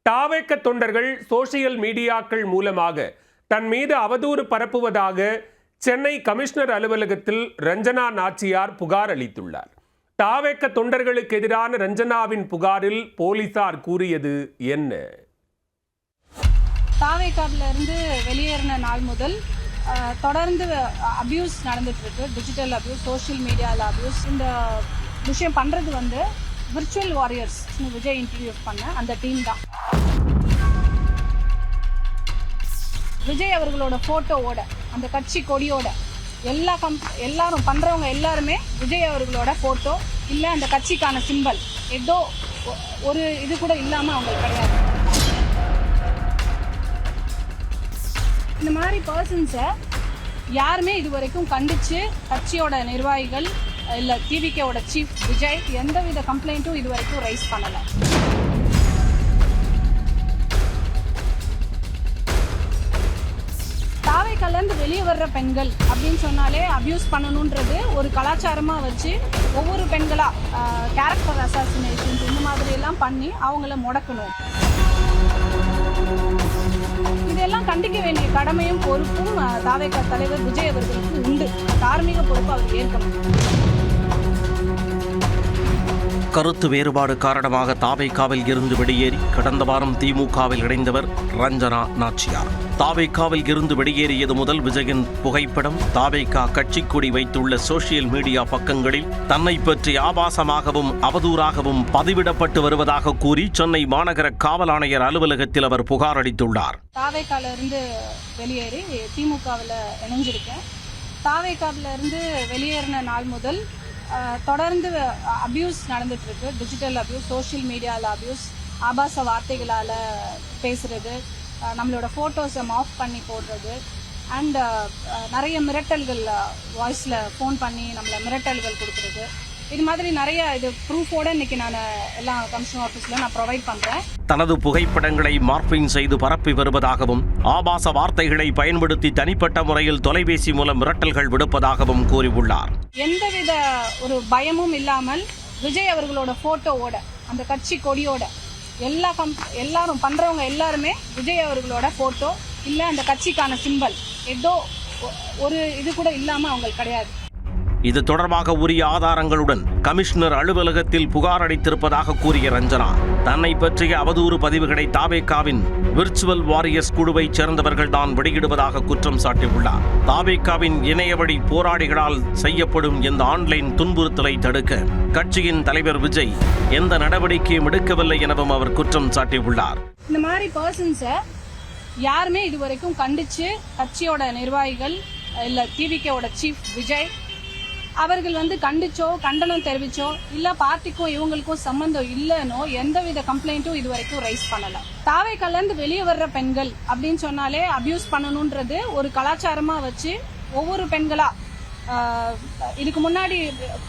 தாவேக்க தொண்டர்கள் சோசியல் மீடியாக்கள் மூலமாக தன் மீது அவதூறு பரப்புவதாக சென்னை கமிஷனர் அலுவலகத்தில் ரஞ்சனா நாச்சியார் புகார் அளித்துள்ளார். தாவேக்க தொண்டர்களுக்கு எதிரான ரஞ்சனாவின் புகாரில் போலீசார் கூறியது என்ன? தாவேக்காவில இருந்து வெளியேறின நாள் முதல் தொடர்ந்து அபியூஸ் நடந்துட்டு இருக்கு. டிஜிட்டல் அபியூஸ், சோஷியல் மீடியாவில் அபியூஸ். இந்த விஷயம் பண்றது விர்ச்சுவல் வாரியர்ஸ் விஜய் இன்ட்ரடியூஸ் பண்ண அந்த டீம் தான். விஜய் அவர்களோட போட்டோவோட, அந்த கட்சி கொடியோட எல்லாரும் பண்றவங்க எல்லாருமே விஜய் அவர்களோட போட்டோ இல்லை அந்த கட்சிக்கான சிம்பல் ஏதோ ஒரு இது கூட இல்லாம அவங்களுக்கு கிடையாது. இந்த மாதிரி பர்சன்ஸை யாருமே இது வரைக்கும் கண்டிச்சு கட்சியோட நிர்வாகிகள் இல்லை டிவிகேவோட சீஃப் விஜய் எந்தவித கம்ப்ளைண்ட்டும் இது வரைக்கும் ரைஸ் பண்ணலை. தாவேக்காலேருந்து வெளியே வர்ற பெண்கள் அப்படின்னு சொன்னாலே அபியூஸ் பண்ணணுன்றது ஒரு கலாச்சாரமாக வச்சு ஒவ்வொரு பெண்களாக கேரக்டர் அசாசினேஷன்ஸ் இந்த மாதிரி எல்லாம் பண்ணி அவங்கள முடக்கணும். இதெல்லாம் கண்டிக்க வேண்டிய கடமையும் பொறுப்பும் தாவேக்கா தலைவர் விஜய் அவர்களுக்கு உண்டு. தார்மீக பொறுப்பு அவர் ஏற்கணும். கருத்து வேறுபாடு காரணமாக தாவேக்காவில் இருந்து வெளியேறி கடந்த வாரம் திமுகவில் இணைந்தவர் ரஞ்சனா நாச்சியார். தாவேக்காவில் இருந்து வெளியேறியது முதல் விஜயின் புகைப்படம் தாவேக்கா கட்சி கொடி வைத்துள்ள சோசியல் மீடியா பக்கங்களில் தன்னை பற்றி ஆபாசமாகவும் அவதூறாகவும் பதிவிடப்பட்டு வருவதாக கூறி சென்னை மாநகர காவல் ஆணையர் அலுவலகத்தில் அவர் புகார் அளித்துள்ளார். தாவேக்கால இருந்து வெளியேறி திமுகவில் இணைஞ்சிருக்கேன். தாவேக்காவில் இருந்து வெளியேறின நாள் முதல் தொடர்ந்து அபியூஸ் நடந்துட்டு இருக்கு. டிஜிட்டல் அபியூஸ், சோஷியல் மீடியாவில் அபியூஸ், ஆபாச வார்த்தைகளால் பேசுறது, நம்மளோட ஃபோட்டோஸை ஆஃப் பண்ணி போடுறது அண்ட் நிறைய மிரட்டல்கள், வாய்ஸில் ஃபோன் பண்ணி நம்மளை மிரட்டல்கள் கொடுக்குறது. இது மாதிரி நிறைய இது ப்ரூஃபோட இன்னைக்கு நான் எல்லா கமிஷனர் ஆஃபீஸில் நான் ப்ரொவைட் பண்ணுறேன். தனது புகைப்படங்களை மார்பிங் செய்து பரப்பி வருவதாகவும் ஆபாச வார்த்தைகளை பயன்படுத்தி தனிப்பட்ட முறையில் தொலைபேசி மூலம் மிரட்டல்கள் விடுப்பதாகவும் கூறியுள்ளார். எந்தவித ஒரு பயமும் இல்லாமல் விஜய் அவர்களோட போட்டோவோட, அந்த கட்சி கொடியோட எல்லாரும் பண்றவங்க எல்லாருமே விஜய் அவர்களோட போட்டோ இல்லை அந்த கட்சிக்கான சிம்பல் ஏதோ ஒரு இது கூட இல்லாம அவங்களுக்கு கிடையாது. இது தொடர்பாக உரிய ஆதாரங்களுடன் கமிஷனர் அலுவலகத்தில் புகார் அளித்திருப்பதாக கூறிய ரஞ்சனா, தன்னை பற்றிய அவதூறு பதிவுகளை தாவேக்காவின் விர்ச்சுவல் வாரியர்ஸ் குழுவைச் சேர்ந்தவர்கள் தான் வெளியிடுவதாக குற்றம் சாட்டியுள்ளார். தாவேக்காவின் இணையவழி போராளிகளால் செய்யப்படும் இந்த ஆன்லைன் துன்புறுத்தலை தடுக்க கட்சியின் தலைவர் விஜய் எந்த நடவடிக்கையும் எடுக்கவில்லை எனவும் அவர் குற்றம் சாட்டியுள்ளார். இந்த மாதிரி பர்சன்ஸை யாருமே இதுவரைக்கும் கண்டிச்சு கட்சியோட நிர்வாகிகள் இல்லை டிவிகேவோட சீஃப் விஜய் அவர்கள் கண்டிச்சோ கண்டனம் தெரிவிச்சோ இல்ல பார்ட்டிக்கும் இவங்களுக்கும் சம்பந்தம் இல்லைன்னோ எந்தவித கம்ப்ளைண்ட்டும் இது வரைக்கும் ரைஸ் பண்ணல. தாவேக்கால இருந்து வெளியே வர்ற பெண்கள் அப்படின்னு சொன்னாலே அபியூஸ் பண்ணணும்ன்றது ஒரு கலாச்சாரமா வச்சு ஒவ்வொரு பெண்களா, இதுக்கு முன்னாடி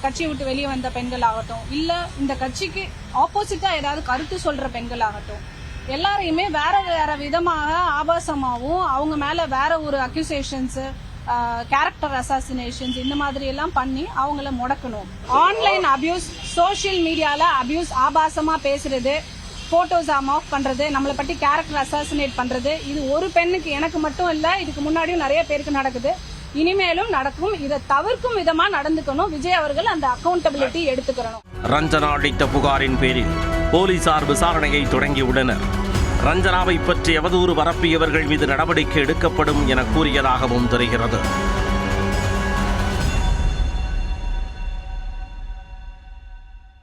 கட்சியை விட்டு வெளியே வந்த பெண்கள் ஆகட்டும் இல்ல இந்த கட்சிக்கு ஆப்போசிட்டா ஏதாவது கருத்து சொல்ற பெண்கள் ஆகட்டும், எல்லாரையுமே வேற வேற விதமாக ஆபாசமாகவும் அவங்க மேல வேற ஒரு அக்யூசேஷன்ஸ், கேரக்டர் அசாசினேஷன்ஸ் இந்த மாதிரி எல்லாம் பண்ணி அவங்கள முடக்கணும். ஆன்லைன் அபியூஸ், சோஷியல் மீடியால அபியூஸ், ஆபாசமா பேசுறது, போட்டோஸ் ஆஃப் பண்றது, நம்மளை பற்றி கேரக்டர் அசாசினேட் பண்றது, இது ஒரு பெண்ணுக்கு எனக்கு மட்டும் இல்ல, இதுக்கு முன்னாடியும் நிறைய பேருக்கு நடக்குது, இனிமேலும் நடக்கும். இதை தவிர்க்கும் விதமா நடந்துக்கணும். விஜய் அவர்கள் அந்த அக்கௌண்டபிலிட்டி எடுத்துக்கணும். ரஞ்சனா அளித்த புகாரின் பேரில் போலீசார் விசாரணையை தொடங்கியுள்ளனர். ரஞ்சனாவை பற்றி அவதூறு பரப்பியவர்கள் மீது நடவடிக்கை எடுக்கப்படும் என கூறியதாகவும் தெரிகிறது.